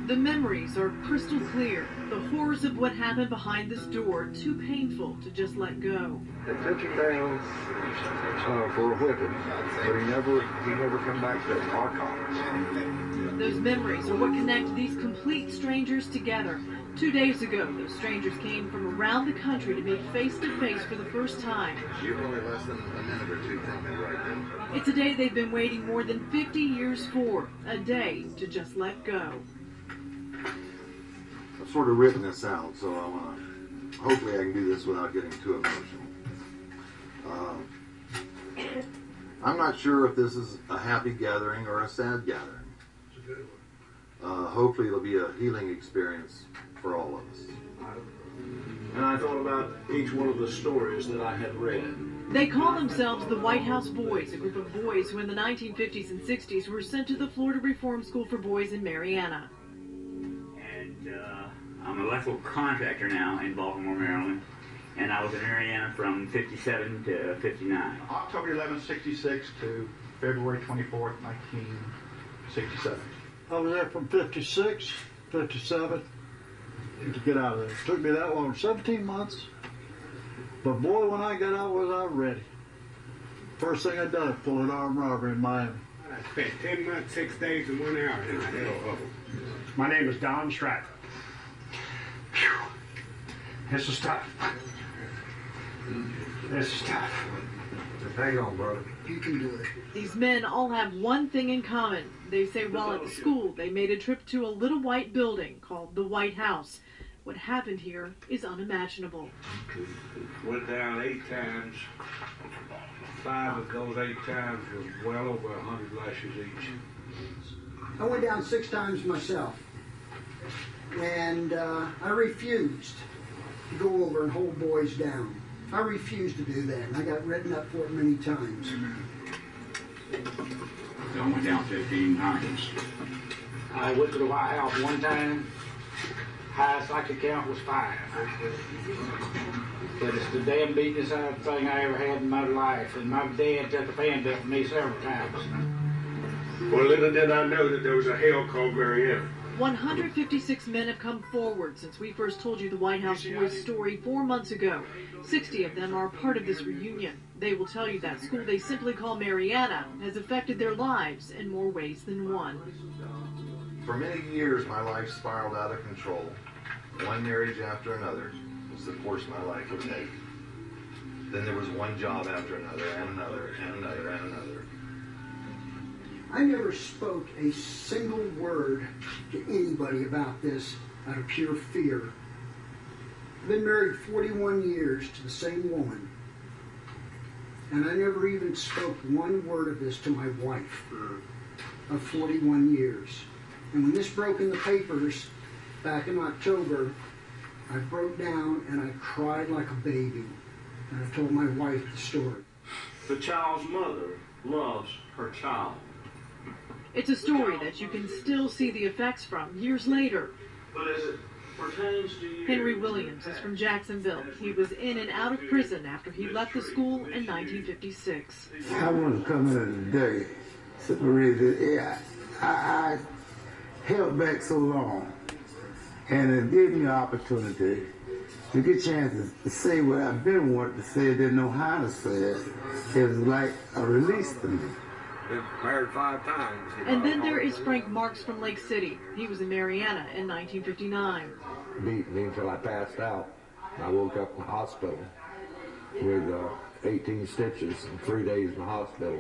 The memories are crystal clear. The horrors of what happened behind this door, too painful to just let go. They took him down for a whipping, but he never come back to our college. Those memories are what connect these complete strangers together. 2 days ago, those strangers came from around the country to meet face-to-face for the first time. You're only less than a minute or two from me right then. It's a day they've been waiting more than 50 years for, a day to just let go. I've sort of written this out, so hopefully I can do this without getting too emotional. I'm not sure if this is a happy gathering or a sad gathering. It's a good one. Hopefully it'll be a healing experience for all of us. And I thought about each one of the stories that I had read. They call themselves the White House Boys, a group of boys who in the 1950s and 60s were sent to the Florida Reform School for Boys in Marianna. And I'm an electrical contractor now in Baltimore, Maryland. And I was in Marianna from 57 to 59. October 11, 66 to February 24th, 1967. I was there from 56, 57 to get out of there. It took me that long, 17 months. But boy, when I got out, I was ready. First thing I done, pulled an armed robbery in Miami. I spent 10 months, 6 days, and 1 hour in hell. My name is Don Stratford. This is tough. This is tough. Hang on, brother. You can do it. These men all have one thing in common. They say while at the school, they made a trip to a little white building called the White House. What happened here is unimaginable. Went down 8 times. 5 of those 8 times was well over 100 lashes each. I went down 6 times myself, and I refused to go over and hold boys down. I refused to do that, and I got written up for it many times. I went down 15 times. I went to the White House 1 time. Highest I could count was 5. But it's the damn beatingest thing I ever had in my life, and my dad took a fan belt from me several times. Well, little did I know that there was a hell called Marianna. 156 men have come forward since we first told you the White House Boys story 4 months ago. 60 of them are part of this reunion. They will tell you that school they simply call Marianna has affected their lives in more ways than one. For many years, my life spiraled out of control. One marriage after another was the course my life would take. Then there was one job after another, and another, and another, and another. I never spoke a single word to anybody about this out of pure fear. I've been married 41 years to the same woman, and I never even spoke one word of this to my wife of 41 years. And when this broke in the papers back in October, I broke down and I cried like a baby, and I told my wife the story. The child's mother loves her child. It's a story that you can still see the effects from years later. But as it pertains to you... Henry Williams is from Jacksonville. He was in and out of prison after he left the school in 1956. I want to come in today, separated. Yeah, I held back so long, and it gave me an opportunity to get a chance to say what I've been wanting to say, didn't know how to say it. It was like a release to me. Been married 5 times. And then there is Frank Marks from Lake City. He was in Marianna in 1959. Beat me until I passed out. I woke up in the hospital with 18 stitches and 3 days in the hospital.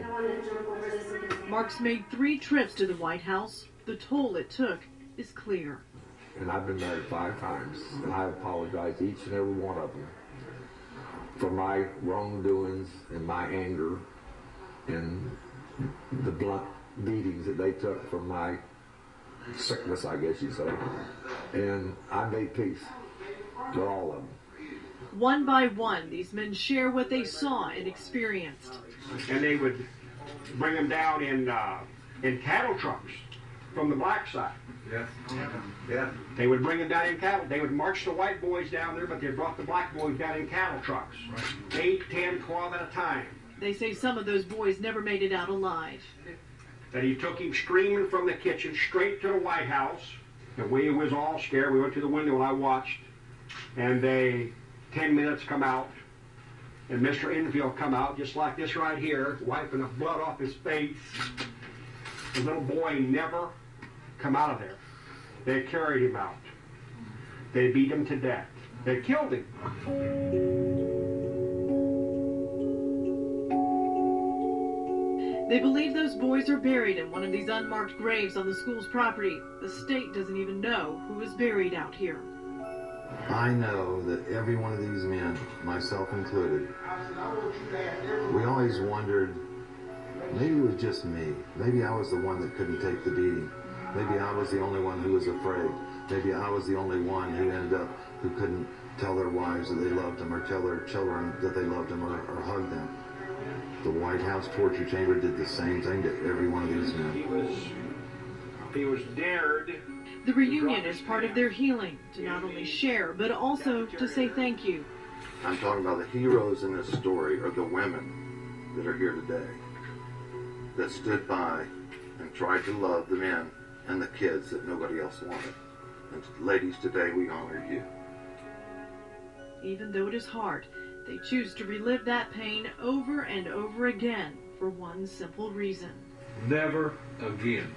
Marks made 3 trips to the White House. The toll it took is clear. And I've been married 5 times, and I apologize each and every one of them for my wrongdoings and my anger and the blunt beatings that they took from my sickness, I guess you say. And I made peace with all of them. One by one, these men share what they saw and experienced. And they would bring them down in cattle trucks from the black side. Yeah. They would bring them down in cattle. They would march the white boys down there, but they brought the black boys down in cattle trucks. 8, 10, 12 at a time. They say some of those boys never made it out alive. That he took him screaming from the kitchen straight to the White House. And we was all scared. We went to the window and I watched. And 10 minutes come out. And Mr. Enfield come out just like this right here, wiping the blood off his face. The little boy never come out of there. They carried him out. They beat him to death. They killed him. They believe those boys are buried in one of these unmarked graves on the school's property. The state doesn't even know who is buried out here. I know that every one of these men, myself included, we always wondered, maybe it was just me. Maybe I was the one that couldn't take the beating. Maybe I was the only one who was afraid. Maybe I was the only one who couldn't tell their wives that they loved them or tell their children that they loved them or hug them. The White House torture chamber did the same thing to every one of these men. He was dared. The reunion is part of their healing, to not only share, but also to say thank you. I'm talking about the heroes in this story are the women that are here today, that stood by and tried to love the men and the kids that nobody else wanted. And ladies, today we honor you. Even though it is hard, they choose to relive that pain over and over again for one simple reason. Never again.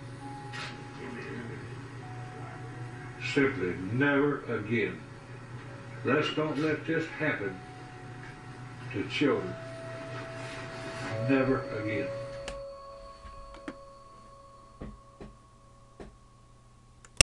Simply never again. Let's don't let this happen to children. Never again.